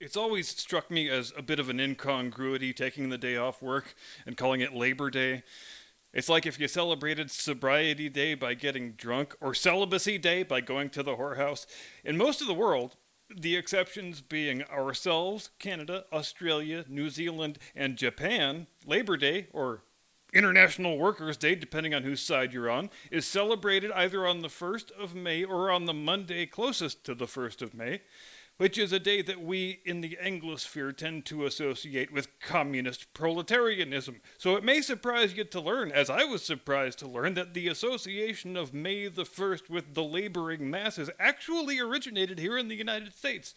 It's always struck me as a bit of an incongruity taking the day off work and calling it Labor Day. It's like if you celebrated Sobriety Day by getting drunk, or Celibacy Day by going to the whorehouse. In most of the world, the exceptions being ourselves, Canada, Australia, New Zealand, and Japan, Labor Day, or International Workers' Day, depending on whose side you're on, is celebrated either on the 1st of May or on the Monday closest to the 1st of May, which is a day that we in the Anglosphere tend to associate with communist proletarianism. So it may surprise you to learn, as I was surprised to learn, that the association of May the 1st with the laboring masses actually originated here in the United States,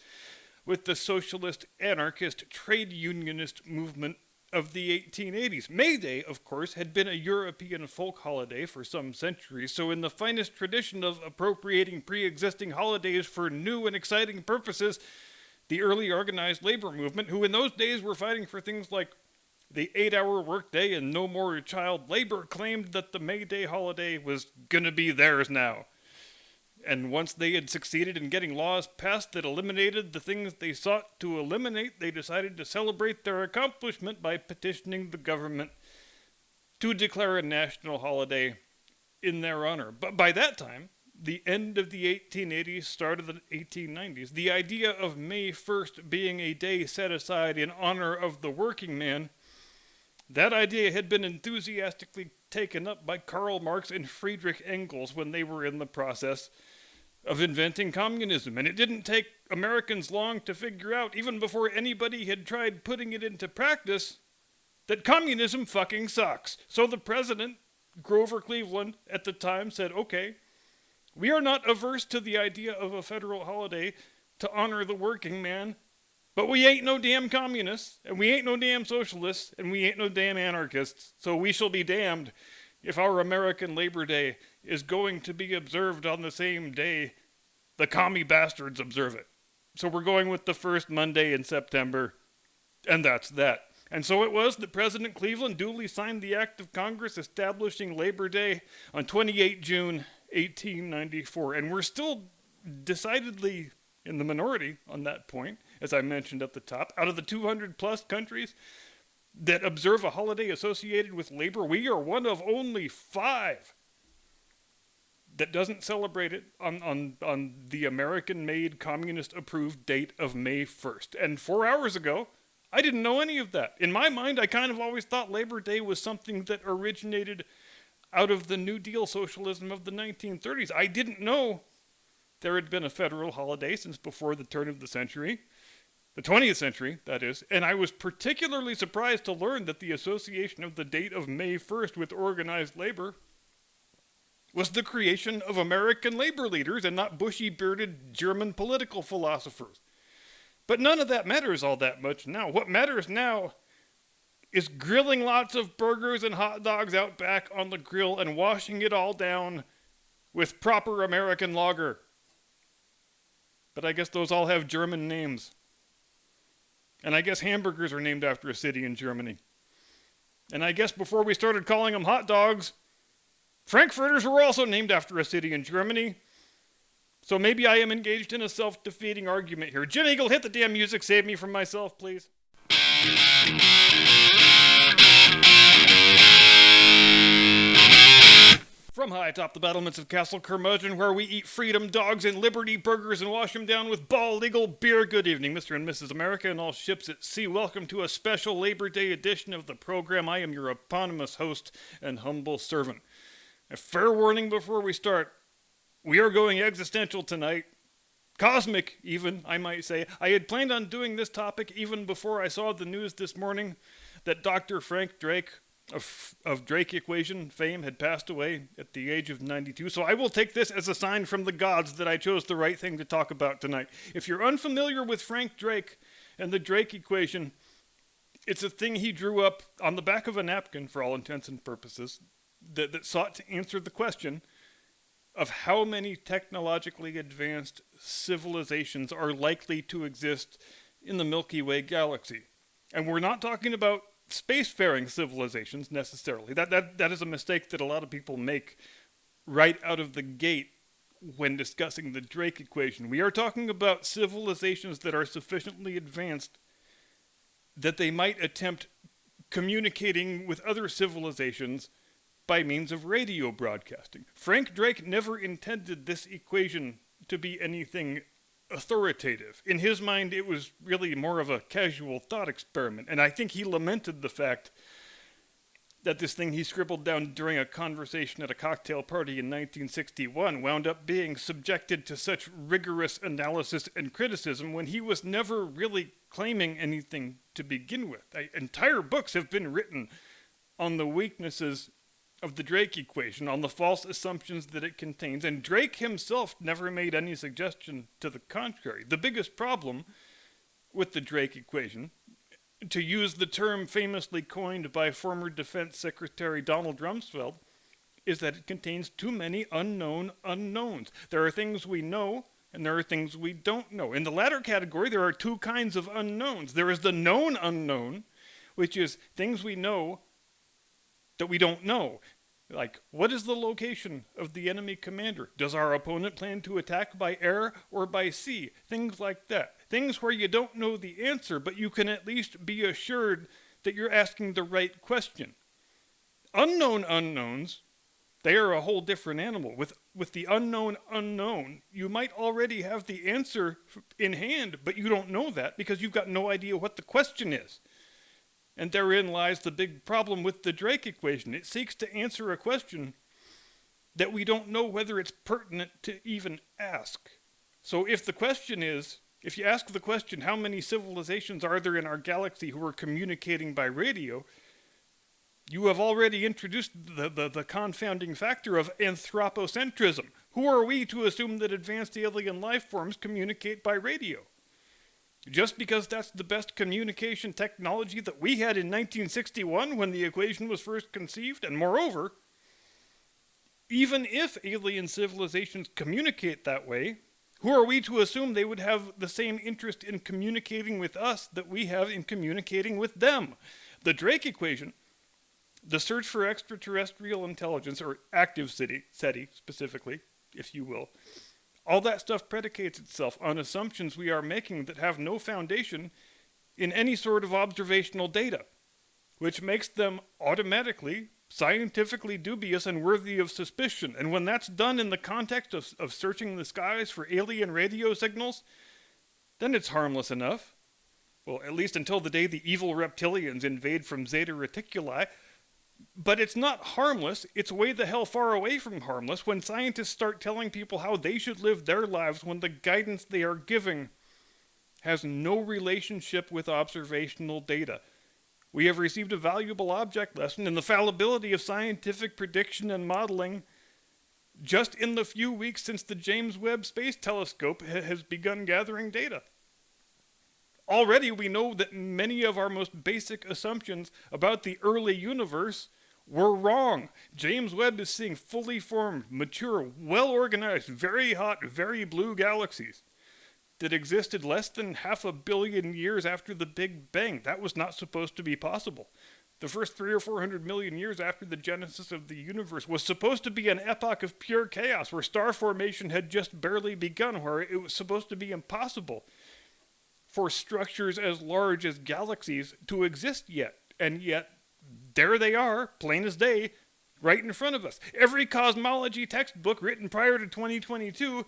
with the socialist, anarchist, trade unionist movement of the 1880s. May Day, of course, had been a European folk holiday for some centuries, so in the finest tradition of appropriating pre-existing holidays for new and exciting purposes, the early organized labor movement, who in those days were fighting for things like the 8-hour workday and no more child labor, claimed that the May Day holiday was gonna be theirs now. And once they had succeeded in getting laws passed that eliminated the things they sought to eliminate, they decided to celebrate their accomplishment by petitioning the government to declare a national holiday in their honor. But by that time, the end of the 1880s, start of the 1890s, the idea of May 1st being a day set aside in honor of the working man, that idea had been enthusiastically taken up by Karl Marx and Friedrich Engels when they were in the process of inventing communism. And it didn't take Americans long to figure out, even before anybody had tried putting it into practice, that communism fucking sucks. So the president, Grover Cleveland, at the time said, okay, we are not averse to the idea of a federal holiday to honor the working man, but we ain't no damn communists, and we ain't no damn socialists, and we ain't no damn anarchists, so we shall be damned if our American Labor Day is going to be observed on the same day the commie bastards observe it. So we're going with the first Monday in September, and that's that. And so it was that President Cleveland duly signed the Act of Congress establishing Labor Day on 28 June 1894, and we're still decidedly in the minority on that point, as I mentioned at the top. Out of the 200 plus countries that observe a holiday associated with labor, we are one of only 5 that doesn't celebrate it on the American-made, communist-approved date of May 1st. And 4 hours ago, I didn't know any of that. In my mind, I kind of always thought Labor Day was something that originated out of the New Deal socialism of the 1930s. I didn't know there had been a federal holiday since before the turn of the century. The 20th century, that is, and I was particularly surprised to learn that the association of the date of May 1st with organized labor was the creation of American labor leaders and not bushy-bearded German political philosophers. But none of that matters all that much now. What matters now is grilling lots of burgers and hot dogs out back on the grill and washing it all down with proper American lager. But I guess those all have German names. And I guess hamburgers are named after a city in Germany. And I guess before we started calling them hot dogs, Frankfurters were also named after a city in Germany. So maybe I am engaged in a self-defeating argument here. Jim Eagle, hit the damn music. Save me from myself, please. From high atop the battlements of Castle Curmudgeon, where we eat freedom dogs and liberty burgers and wash them down with bald eagle beer. Good evening, Mr. and Mrs. America and all ships at sea. Welcome to a special Labor Day edition of the program. I am your eponymous host and humble servant. A fair warning before we start. We are going existential tonight. Cosmic, even, I might say. I had planned on doing this topic even before I saw the news this morning that Dr. Frank Drake of Drake Equation fame had passed away at the age of 92. So I will take this as a sign from the gods that I chose the right thing to talk about tonight. If you're unfamiliar with Frank Drake and the Drake Equation, it's a thing he drew up on the back of a napkin, for all intents and purposes, that sought to answer the question of how many technologically advanced civilizations are likely to exist in the Milky Way galaxy. And we're not talking about spacefaring civilizations necessarily. That is a mistake that a lot of people make right out of the gate when discussing the Drake equation. We are talking about civilizations that are sufficiently advanced that they might attempt communicating with other civilizations by means of radio broadcasting. Frank Drake never intended this equation to be anything authoritative. In his mind, it was really more of a casual thought experiment, and I think he lamented the fact that this thing he scribbled down during a conversation at a cocktail party in 1961 wound up being subjected to such rigorous analysis and criticism when he was never really claiming anything to begin with. Entire books have been written on the weaknesses of the Drake equation, on the false assumptions that it contains, and Drake himself never made any suggestion to the contrary. The biggest problem with the Drake equation, to use the term famously coined by former Defense Secretary Donald Rumsfeld, is that it contains too many unknown unknowns. There are things we know, and there are things we don't know. In the latter category, there are two kinds of unknowns. There is the known unknown, which is things we know that we don't know. Like, what is the location of the enemy commander? Does our opponent plan to attack by air or by sea? Things like that. Things where you don't know the answer, but you can at least be assured that you're asking the right question. Unknown unknowns, they are a whole different animal. With the unknown unknown, you might already have the answer in hand, but you don't know that because you've got no idea what the question is. And therein lies the big problem with the Drake equation. It seeks to answer a question that we don't know whether it's pertinent to even ask. So if you ask the question, how many civilizations are there in our galaxy who are communicating by radio, you have already introduced the confounding factor of anthropocentrism. Who are we to assume that advanced alien life forms communicate by radio? Just because that's the best communication technology that we had in 1961 when the equation was first conceived, and moreover, even if alien civilizations communicate that way, who are we to assume they would have the same interest in communicating with us that we have in communicating with them? The Drake equation, the search for extraterrestrial intelligence, or active SETI specifically, if you will, all that stuff predicates itself on assumptions we are making that have no foundation in any sort of observational data, which makes them automatically scientifically dubious and worthy of suspicion. And when that's done in the context of searching the skies for alien radio signals, then it's harmless enough. Well, at least until the day the evil reptilians invade from Zeta Reticuli. But it's not harmless. It's way the hell far away from harmless when scientists start telling people how they should live their lives when the guidance they are giving has no relationship with observational data. We have received a valuable object lesson in the fallibility of scientific prediction and modeling just in the few weeks since the James Webb Space Telescope has begun gathering data. Already we know that many of our most basic assumptions about the early universe were wrong. James Webb is seeing fully formed, mature, well-organized, very hot, very blue galaxies that existed less than 500 million years after the Big Bang. That was not supposed to be possible. The first 300 or 400 million years after the genesis of the universe was supposed to be an epoch of pure chaos, where star formation had just barely begun, where it was supposed to be impossible for structures as large as galaxies to exist yet. And yet, there they are, plain as day, right in front of us. Every cosmology textbook written prior to 2022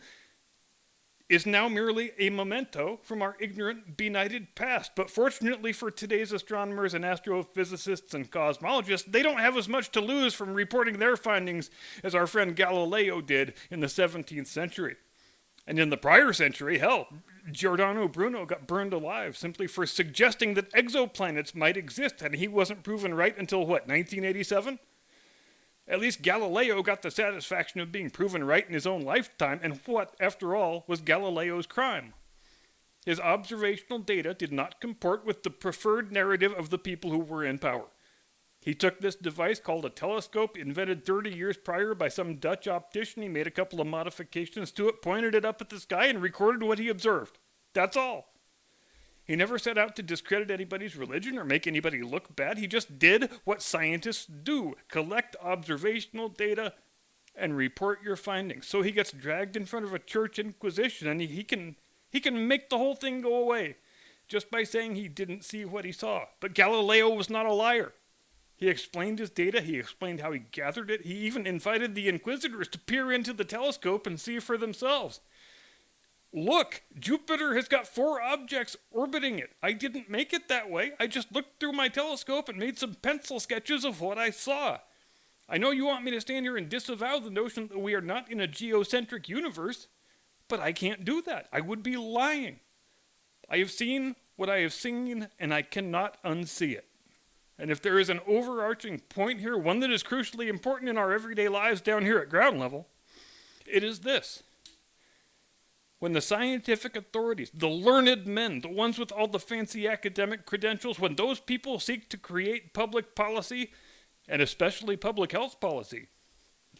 is now merely a memento from our ignorant, benighted past. But fortunately for today's astronomers and astrophysicists and cosmologists, they don't have as much to lose from reporting their findings as our friend Galileo did in the 17th century. And in the prior century, hell, Giordano Bruno got burned alive simply for suggesting that exoplanets might exist, and he wasn't proven right until, 1987? At least Galileo got the satisfaction of being proven right in his own lifetime, and what, after all, was Galileo's crime? His observational data did not comport with the preferred narrative of the people who were in power. He took this device called a telescope, invented 30 years prior by some Dutch optician. He made a couple of modifications to it, pointed it up at the sky, and recorded what he observed. That's all. He never set out to discredit anybody's religion or make anybody look bad. He just did what scientists do: collect observational data and report your findings. So he gets dragged in front of a church inquisition, and he can make the whole thing go away just by saying he didn't see what he saw. But Galileo was not a liar. He explained his data, he explained how he gathered it, he even invited the inquisitors to peer into the telescope and see for themselves. Look, Jupiter has got 4 objects orbiting it. I didn't make it that way. I just looked through my telescope and made some pencil sketches of what I saw. I know you want me to stand here and disavow the notion that we are not in a geocentric universe, but I can't do that. I would be lying. I have seen what I have seen, and I cannot unsee it. And if there is an overarching point here, one that is crucially important in our everyday lives down here at ground level, it is this. When the scientific authorities, the learned men, the ones with all the fancy academic credentials, when those people seek to create public policy, and especially public health policy,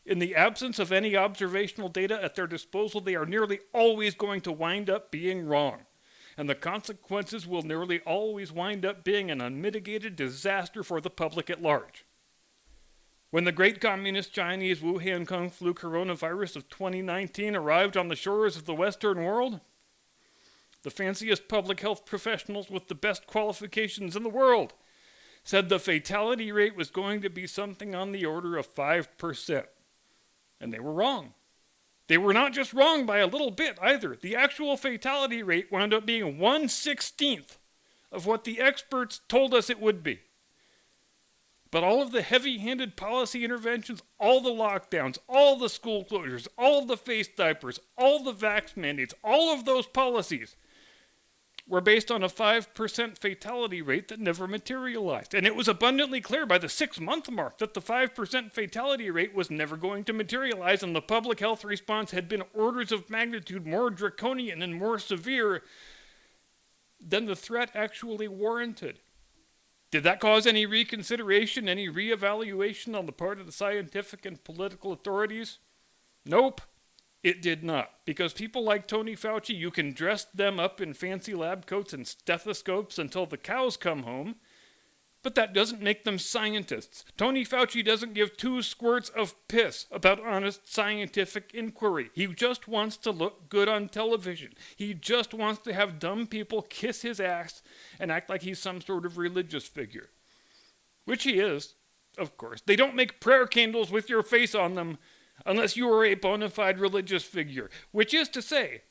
in the absence of any observational data at their disposal, they are nearly always going to wind up being wrong. And the consequences will nearly always wind up being an unmitigated disaster for the public at large. When the great communist Chinese Wuhan Kung Flu coronavirus of 2019 arrived on the shores of the Western world, the fanciest public health professionals with the best qualifications in the world said the fatality rate was going to be something on the order of 5%. And they were wrong. They were not just wrong by a little bit either. The actual fatality rate wound up being 1/16 of what the experts told us it would be. But all of the heavy-handed policy interventions, all the lockdowns, all the school closures, all the face diapers, all the vax mandates, all of those policies were based on a 5% fatality rate that never materialized. And it was abundantly clear by the 6-month mark that the 5% fatality rate was never going to materialize, and the public health response had been orders of magnitude more draconian and more severe than the threat actually warranted. Did that cause any reconsideration, any reevaluation on the part of the scientific and political authorities? Nope. It did not, because people like Tony Fauci, you can dress them up in fancy lab coats and stethoscopes until the cows come home, but that doesn't make them scientists. Tony Fauci doesn't give 2 squirts of piss about honest scientific inquiry. He just wants to look good on television. He just wants to have dumb people kiss his ass and act like he's some sort of religious figure. Which he is, of course. They don't make prayer candles with your face on them unless you are a bona fide religious figure. Which is to say,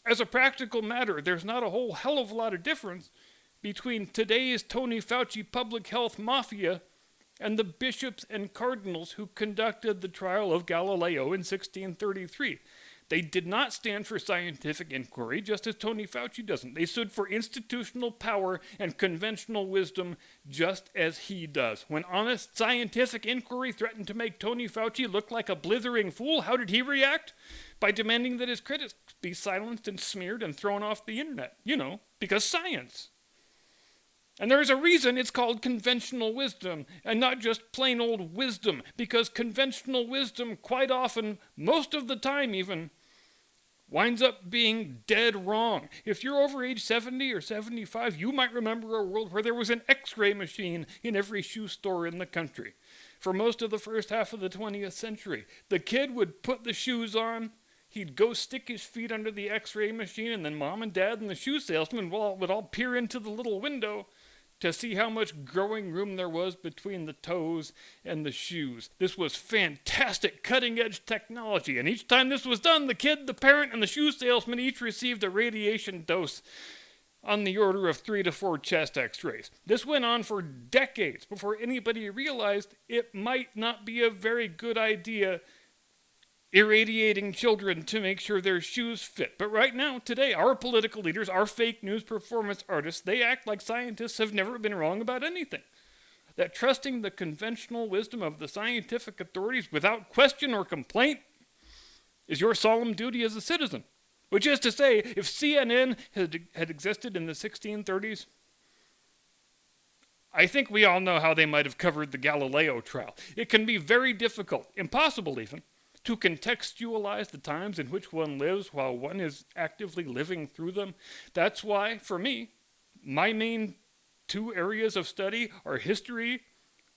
as a practical matter, there's not a whole hell of a lot of difference between today's Tony Fauci public health mafia and the bishops and cardinals who conducted the trial of Galileo in 1633. They did not stand for scientific inquiry, just as Tony Fauci doesn't. They stood for institutional power and conventional wisdom, just as he does. When honest scientific inquiry threatened to make Tony Fauci look like a blithering fool, how did he react? By demanding that his critics be silenced and smeared and thrown off the internet. Because science. And there's a reason it's called conventional wisdom and not just plain old wisdom, because conventional wisdom quite often, most of the time even, winds up being dead wrong. If you're over age 70 or 75, you might remember a world where there was an X-ray machine in every shoe store in the country. For most of the first half of the 20th century, the kid would put the shoes on, he'd go stick his feet under the X-ray machine, and then mom and dad and the shoe salesman would all peer into the little window to see how much growing room there was between the toes and the shoes. This was fantastic cutting-edge technology, and each time this was done, the kid, the parent, and the shoe salesman each received a radiation dose on the order of 3 to 4 chest x-rays. This went on for decades before anybody realized it might not be a very good idea irradiating children to make sure their shoes fit. But right now, today, our political leaders, our fake news performance artists, they act like scientists have never been wrong about anything. That trusting the conventional wisdom of the scientific authorities without question or complaint is your solemn duty as a citizen. Which is to say, if CNN had existed in the 1630s, I think we all know how they might have covered the Galileo trial. It can be very difficult, impossible even, to contextualize the times in which one lives while one is actively living through them. That's why, for me, my main 2 areas of study are history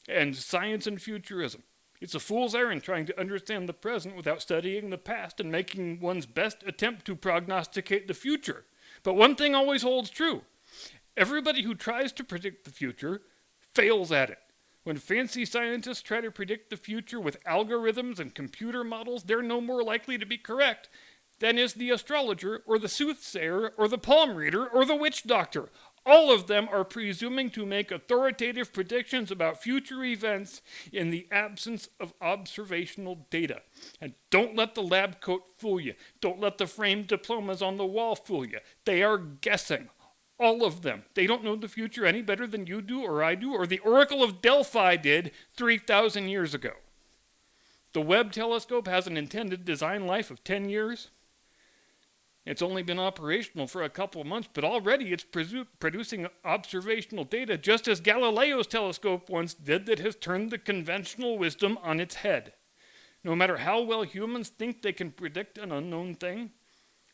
and science and futurism. It's a fool's errand trying to understand the present without studying the past and making one's best attempt to prognosticate the future. But one thing always holds true. Everybody who tries to predict the future fails at it. When fancy scientists try to predict the future with algorithms and computer models, they're no more likely to be correct than is the astrologer or the soothsayer or the palm reader or the witch doctor. All of them are presuming to make authoritative predictions about future events in the absence of observational data. And don't let the lab coat fool you. Don't let the framed diplomas on the wall fool you. They are guessing. All of them. They don't know the future any better than you do or I do or the Oracle of Delphi did 3,000 years ago. The Webb telescope has an intended design life of 10 years. It's only been operational for a couple of months, but already it's producing observational data just as Galileo's telescope once did that has turned the conventional wisdom on its head. No matter how well humans think they can predict an unknown thing,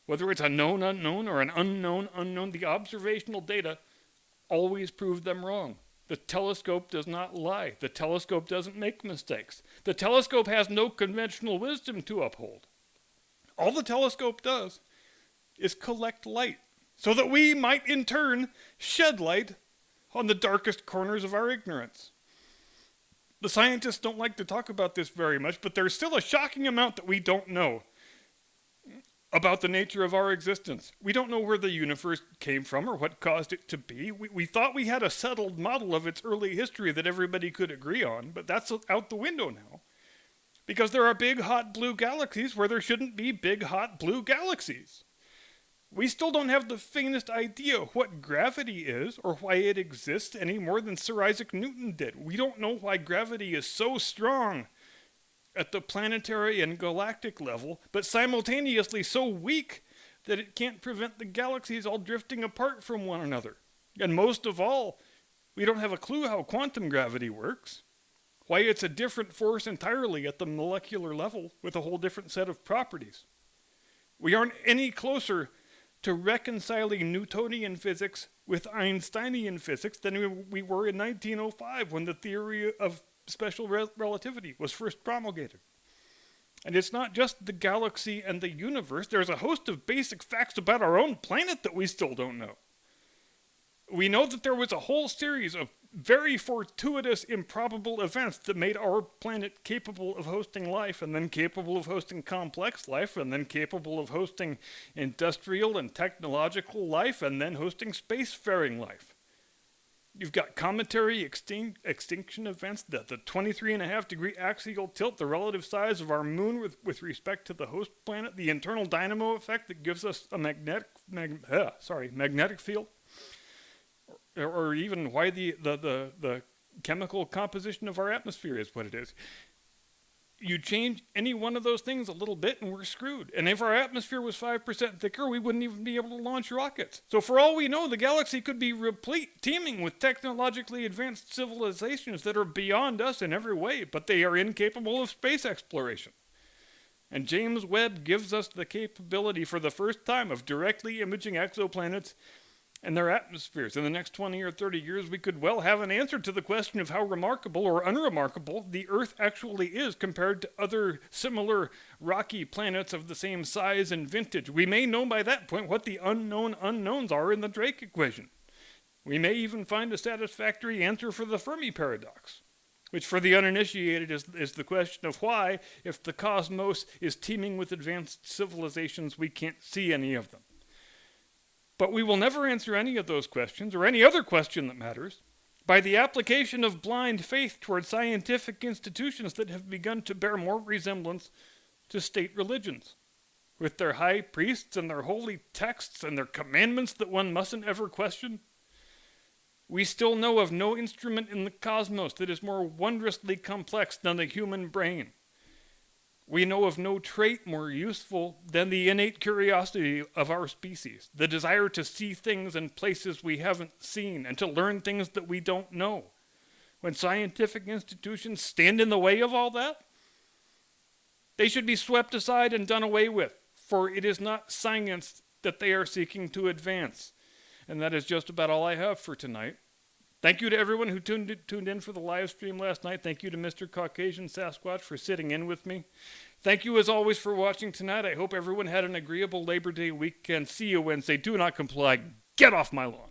whether it's a known unknown or an unknown unknown, the observational data always prove them wrong. The telescope does not lie. The telescope doesn't make mistakes. The telescope has no conventional wisdom to uphold. All the telescope does is collect light, so that we might in turn shed light on the darkest corners of our ignorance. The scientists don't like to talk about this very much, but there's still a shocking amount that we don't know about the nature of our existence. We don't know where the universe came from or what caused it to be. We thought we had a settled model of its early history that everybody could agree on, but that's out the window now. Because there are big hot blue galaxies where there shouldn't be big hot blue galaxies. We still don't have the faintest idea what gravity is or why it exists any more than Sir Isaac Newton did. We don't know why gravity is so strong at the planetary and galactic level, but simultaneously so weak that it can't prevent the galaxies all drifting apart from one another. And most of all, we don't have a clue how quantum gravity works, why it's a different force entirely at the molecular level with a whole different set of properties. We aren't any closer to reconciling Newtonian physics with Einsteinian physics than we were in 1905 when the theory of special relativity was first promulgated. And it's not just the galaxy and the universe. There's a host of basic facts about our own planet that we still don't know. We know that there was a whole series of very fortuitous, improbable events that made our planet capable of hosting life, and then capable of hosting complex life, and then capable of hosting industrial and technological life, and then hosting spacefaring life. You've got cometary extinction events, the 23.5-degree axial tilt, the relative size of our moon with respect to the host planet, the internal dynamo effect that gives us a magnetic field, or even why the chemical composition of our atmosphere is what it is. You change any one of those things a little bit and we're screwed. And if our atmosphere was 5% thicker, we wouldn't even be able to launch rockets. So for all we know, the galaxy could be teeming with technologically advanced civilizations that are beyond us in every way, but they are incapable of space exploration. And James Webb gives us the capability for the first time of directly imaging exoplanets and their atmospheres. In the next 20 or 30 years, we could well have an answer to the question of how remarkable or unremarkable the Earth actually is compared to other similar rocky planets of the same size and vintage. We may know by that point what the unknown unknowns are in the Drake equation. We may even find a satisfactory answer for the Fermi paradox, which for the uninitiated is the question of why, if the cosmos is teeming with advanced civilizations, we can't see any of them. But we will never answer any of those questions, or any other question that matters, by the application of blind faith toward scientific institutions that have begun to bear more resemblance to state religions, with their high priests and their holy texts and their commandments that one mustn't ever question. We still know of no instrument in the cosmos that is more wondrously complex than the human brain. We know of no trait more useful than the innate curiosity of our species, the desire to see things and places we haven't seen, and to learn things that we don't know. When scientific institutions stand in the way of all that, they should be swept aside and done away with, for it is not science that they are seeking to advance. And that is just about all I have for tonight. Thank you to everyone who tuned in for the live stream last night. Thank you to Mr. Caucasian Sasquatch for sitting in with me. Thank you as always for watching tonight. I hope everyone had an agreeable Labor Day weekend. See you Wednesday. Do not comply. Get off my lawn.